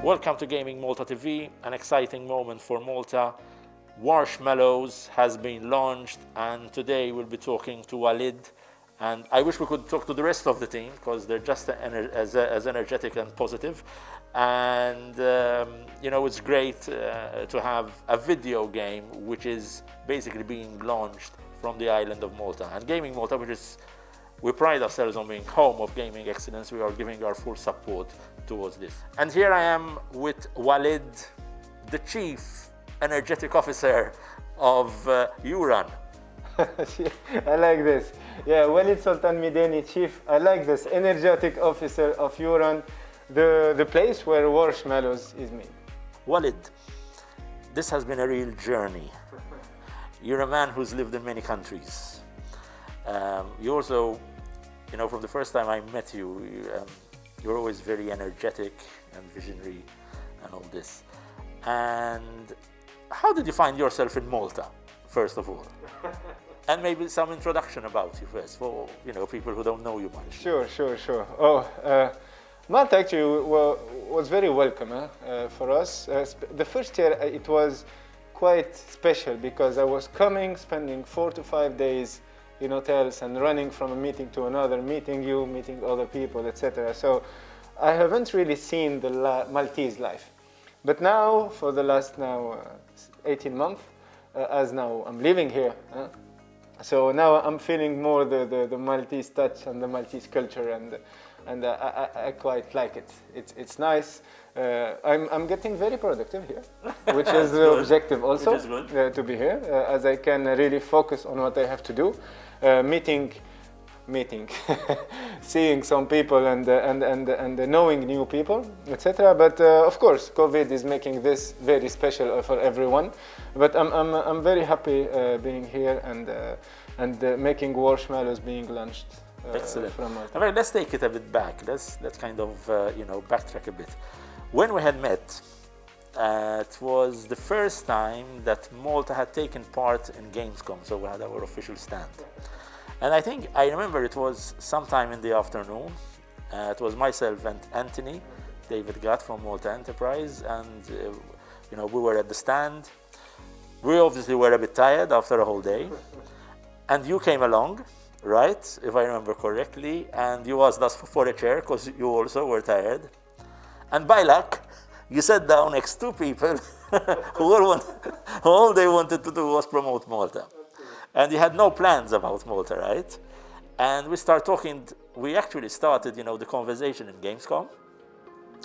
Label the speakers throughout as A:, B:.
A: Welcome to GamingMalta TV, an exciting moment for Malta. Warshmallows has been launched, and today we'll be talking to Walid. And I wish we could talk to the rest of the team because they're just as energetic and positive. And you know, it's great to have a video game which is basically being launched from the island of Malta. And GamingMalta, which is, we pride ourselves on being home of gaming excellence. We are giving our full support towards this. And here I am with Walid, the Chief Energetic Officer of YouRun.
B: I like this. Yeah, Walid Sultan Midani, Chief. I like this. Energetic Officer of YouRun, the place where Warshmallows is made.
A: Walid, this has been a real journey. You're a man who's lived in many countries. You also, you know, from the first time I met you, you're always very energetic and visionary and all this. And how did you find yourself in Malta, first of all? And maybe some introduction about you first, for people who don't know you much.
B: Sure. Oh, Malta actually was very welcome for us. The first year it was quite special because I was coming, spending 4 to 5 days in hotels and running from a meeting to another, meeting other people, etc. So I haven't really seen the Maltese life. But now, for the last 18 months, as now I'm living here, so now I'm feeling more the Maltese touch and the Maltese culture, and I quite like it. It's nice. I'm getting very productive here, which is the objective also, to be here, as I can really focus on what I have to do, meeting, seeing some people and knowing new people, etc. But of course, COVID is making this very special for everyone. But I'm very happy being here and making Warshmallows being launched.
A: Excellent. All right, let's take it a bit back. Let's kind of backtrack a bit. When we had met, it was the first time that Malta had taken part in Gamescom, so we had our official stand. And I remember it was sometime in the afternoon. It was myself and Anthony, David Gatt from Malta Enterprise, and we were at the stand. We obviously were a bit tired after a whole day, and you came along, right, if I remember correctly, and you asked us for a chair because you also were tired. And by luck, you sat down next to people who all they wanted to do was promote Malta. And you had no plans about Malta, right? And we started talking, we actually started, the conversation in Gamescom.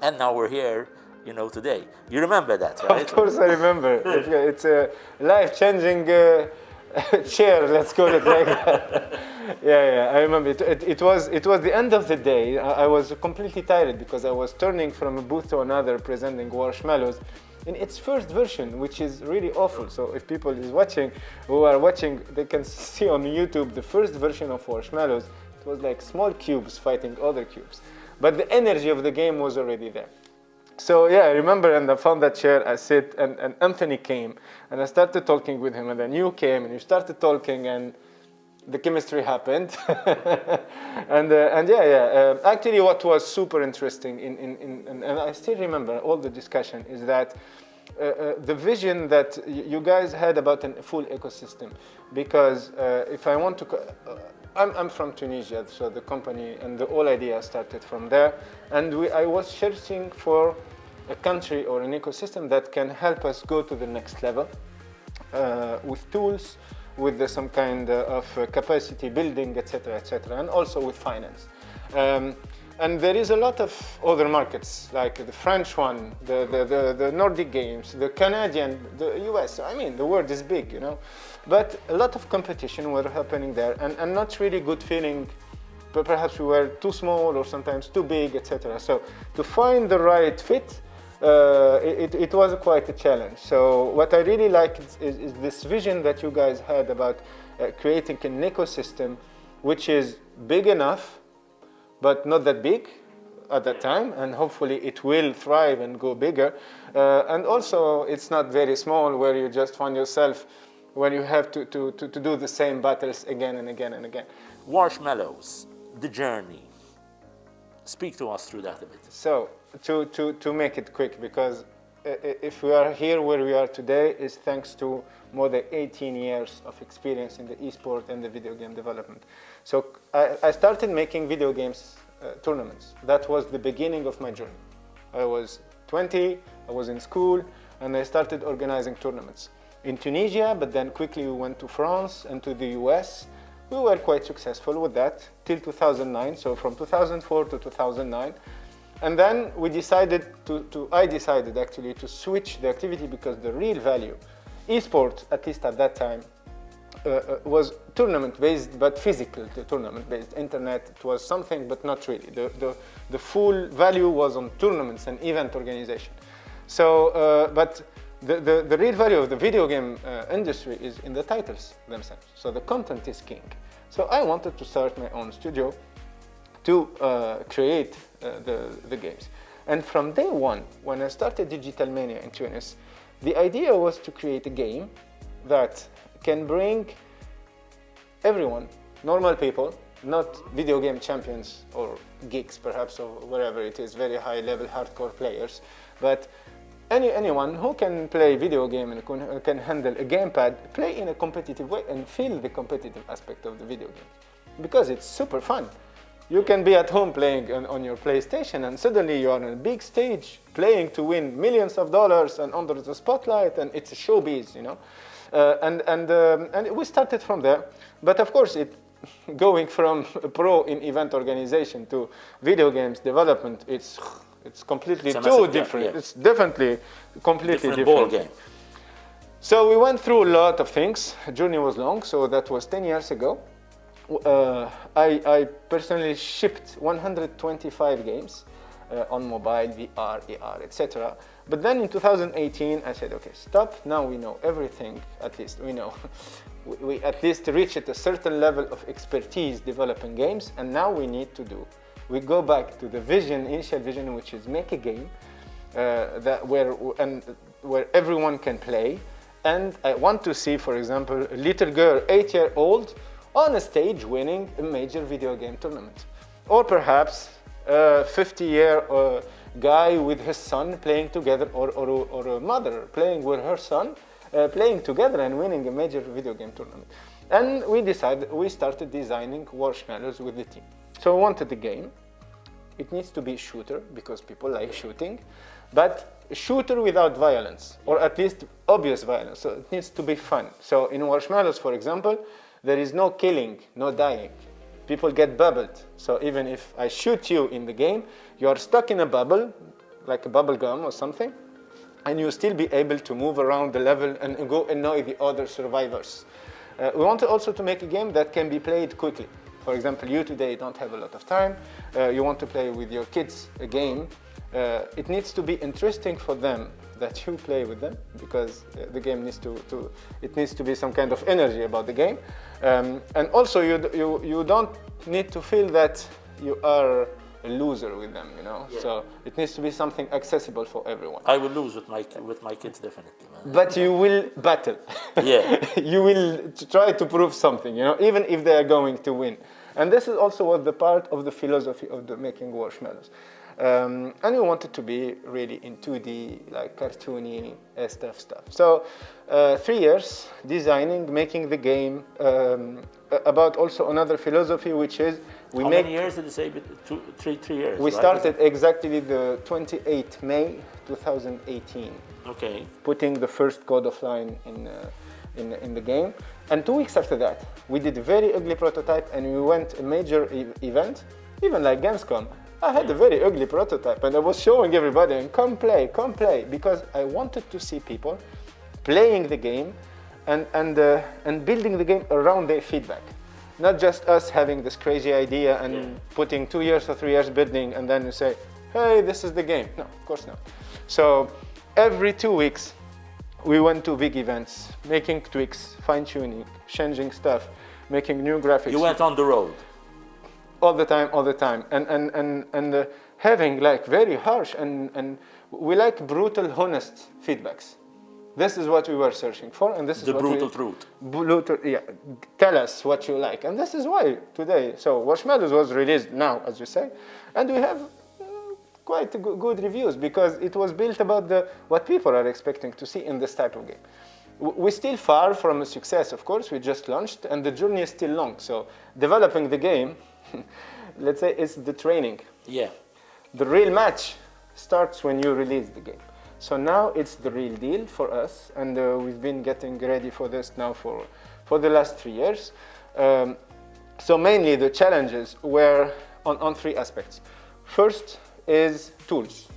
A: And now we're here, today. You remember that, right?
B: Of course I remember. It's a life-changing chair, let's call it like that. Yeah, I remember. It was the end of the day. I was completely tired because I was turning from a booth to another presenting Warshmallows in its first version, which is really awful. So if people who are watching, they can see on YouTube the first version of Warshmallows. It was like small cubes fighting other cubes. But the energy of the game was already there. So yeah, I remember, and I found that chair, I sit, and Anthony came, and I started talking with him, and then you came, and you started talking, and the chemistry happened. Actually what was super interesting and I still remember all the discussion is that the vision that you guys had about a full ecosystem, because if I want to, I'm from Tunisia, so the company and the whole idea started from there, and I was searching for a country or an ecosystem that can help us go to the next level with tools, with some kind of capacity building, etc., and also with finance. And there is a lot of other markets, like the French one, the Nordic games, the Canadian, the US. I mean, the world is big, But a lot of competition were happening there, and not really good feeling. But perhaps we were too small or sometimes too big, etc. So to find the right fit, it was quite a challenge. So what I really like is this vision that you guys had about creating an ecosystem which is big enough, but not that big at that time, and hopefully it will thrive and go bigger. And also it's not very small where you just find yourself when you have to do the same battles again and again and again.
A: Warshmallows, the journey. Speak to us through that a bit.
B: So, to make it quick, because if we are here where we are today, is thanks to more than 18 years of experience in the esport and the video game development. So I started making video games tournaments. That was the beginning of my journey. I was 20, I was in school, and I started organizing tournaments in Tunisia, but then quickly we went to France and to the US. We were quite successful with that till 2009, so from 2004 to 2009. And then we decided I decided actually to switch the activity, because the real value, esport, at least at that time, was tournament-based, but physical tournament-based. Internet, it was something, but not really. The full value was on tournaments and event organization. So, but the real value of the video game industry is in the titles themselves. So the content is king. So I wanted to start my own studio to create the games. And from day one, when I started Digital Mania in Tunis, the idea was to create a game that can bring everyone, normal people, not video game champions or geeks perhaps, or wherever it is, very high level hardcore players, but anyone who can play video game and can handle a gamepad, play in a competitive way and feel the competitive aspect of the video game. Because it's super fun. You can be at home playing on your PlayStation, and suddenly you are on a big stage playing to win millions of dollars and under the spotlight, and it's a showbiz, you know. And we started from there. But of course, going from a pro in event organization to video games development, it's completely different. Yeah. It's definitely completely different
A: ball game.
B: So we went through a lot of things. The journey was long, so that was 10 years ago. I personally shipped 125 games on mobile, VR, AR, etc. But then in 2018, I said, okay, stop. Now we know everything. At least we know. we at least reached a certain level of expertise developing games, and now we need to do. We go back to the initial vision, which is make a game where everyone can play. And I want to see, for example, a little girl, 8-year-old, on a stage winning a major video game tournament. Or perhaps a 50-year guy with his son playing together, or a mother playing with her son, playing together and winning a major video game tournament. And we started designing Warshmallows with the team. So we wanted the game. It needs to be a shooter, because people like shooting, but a shooter without violence, or at least obvious violence. So it needs to be fun. So in Warshmallows, for example, there is no killing, no dying. People get bubbled. So even if I shoot you in the game, you are stuck in a bubble, like a bubble gum or something, and you still be able to move around the level and go annoy the other survivors. We wanted also to make a game that can be played quickly. For example, you today don't have a lot of time. You want to play with your kids a game. It needs to be interesting for them that you play with them, because the game needs to be some kind of energy about the game. And also you don't need to feel that you are a loser with them, you know. Yeah. So it needs to be something accessible for everyone.
A: I will lose with my kids, definitely, man.
B: But you will battle. Yeah. You will try to prove something, you know, even if they are going to win. And this is also what the part of the philosophy of the making Warshmallows. And we wanted to be really in 2D, like cartoony stuff. So 3 years designing, making the game, about also another philosophy, which is
A: How many years did you say? 3 years.
B: We started exactly the 28th May 2018.
A: Okay.
B: Putting the first code offline in the game. And 2 weeks after that, we did a very ugly prototype, and we went a major event, even like Gamescom. I had a very ugly prototype, and I was showing everybody, and come play, because I wanted to see people playing the game and building the game around their feedback. Not just us having this crazy idea and putting 2 years or 3 years building, and then you say, hey, this is the game. No, of course not. So every 2 weeks, we went to big events, making tweaks, fine-tuning, changing stuff, making new graphics.
A: You went on the road.
B: All the time, and having like very harsh and we like brutal, honest feedbacks. This is what we were searching for, and this is
A: The
B: what
A: brutal truth.
B: Brutal, yeah. Tell us what you like, and this is why today. So Warshmallows was released now, as you say, and we have quite good reviews because it was built about what people are expecting to see in this type of game. We're still far from a success, of course. We just launched, and the journey is still long. So developing the game, let's say, is the training.
A: Yeah.
B: The real match starts when you release the game. So now it's the real deal for us, and we've been getting ready for this now for the last 3 years. So mainly the challenges were on 3 aspects. First is tools.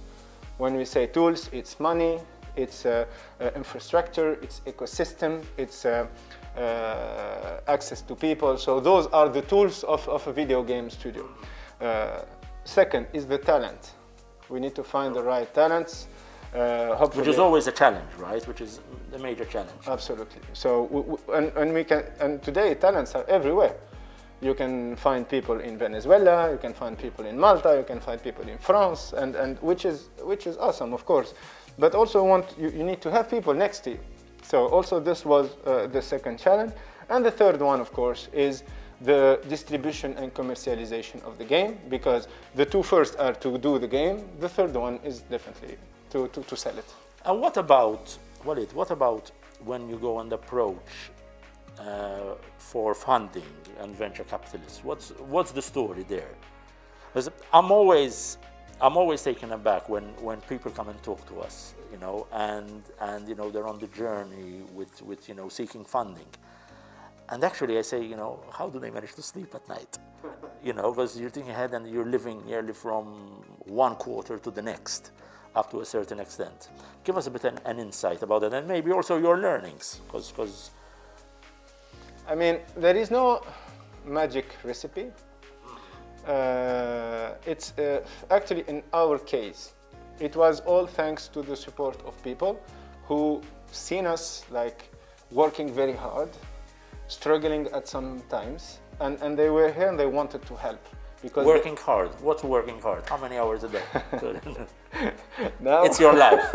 B: When we say tools, it's money, it's infrastructure, it's ecosystem, it's access to people. So those are the tools of a video game studio. Second is the talent. We need to find the right talents.
A: Which is always a challenge, right? Which is the major challenge.
B: Absolutely. So, and today talents are everywhere. You can find people in Venezuela, you can find people in Malta, you can find people in France, and which is awesome, of course. But also you need to have people next to you. So also this was the second challenge. And the third one, of course, is the distribution and commercialization of the game, because the 2 first are to do the game, the third one is definitely to sell it.
A: And what about, Walid, what about when you go and approach for funding and venture capitalists? What's the story there? Because I'm always taken aback when people come and talk to us, you know, and you know, they're on the journey with you know, seeking funding. And actually I say, you know, how do they manage to sleep at night? You know, because you're thinking ahead and you're living nearly from one quarter to the next, up to a certain extent. Give us a bit an insight about it, and maybe also your learnings, because
B: I mean, there is no magic recipe. It's actually, in our case, it was all thanks to the support of people who seen us like working very hard, struggling at some times, and they were here and they wanted to help. Because
A: working hard. What's working hard? How many hours a day?
B: Now,
A: it's your life.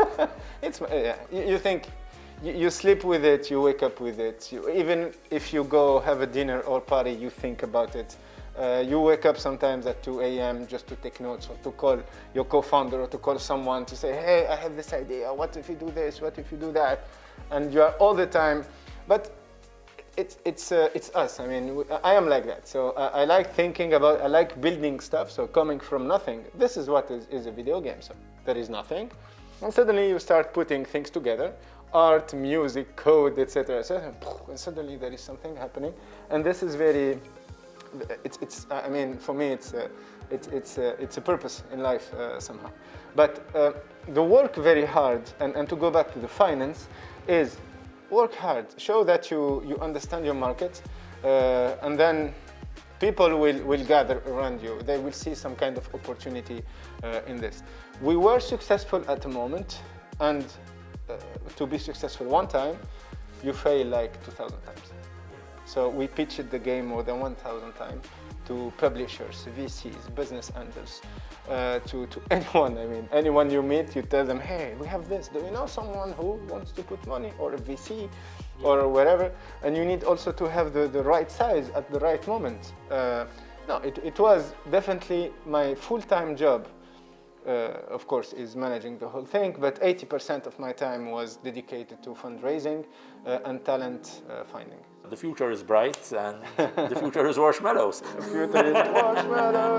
B: It's yeah. You think you sleep with it, you wake up with it. Even if you go have a dinner or party, you think about it. You wake up sometimes at 2 a.m. just to take notes, or to call your co-founder, or to call someone to say, hey, I have this idea. What if you do this? What if you do that? And you are all the time. But it's us. I mean, I am like that. So I like thinking about, I like building stuff. So coming from nothing, this is what is a video game. So there is nothing, and suddenly you start putting things together, art, music, code, etc., etc., and suddenly there is something happening. And this is very, I mean, for me, it's a purpose in life somehow. But the work very hard, and to go back to the finance, is work hard, show that you understand your market, and then people will gather around you. They will see some kind of opportunity in this. We were successful at the moment, and to be successful one time, you fail like 2,000 times. So we pitched the game more than 1,000 times to publishers, VCs, business angels, to anyone. I mean, anyone you meet, you tell them, hey, we have this. Do you know someone who wants to put money, or a VC, or whatever? And you need also to have the right size at the right moment. No, it was definitely my full-time job. Of course, is managing the whole thing, but 80% of my time was dedicated to fundraising and talent finding.
A: The future is bright, and the future is Warshmallows.
B: The future is Warshmallows.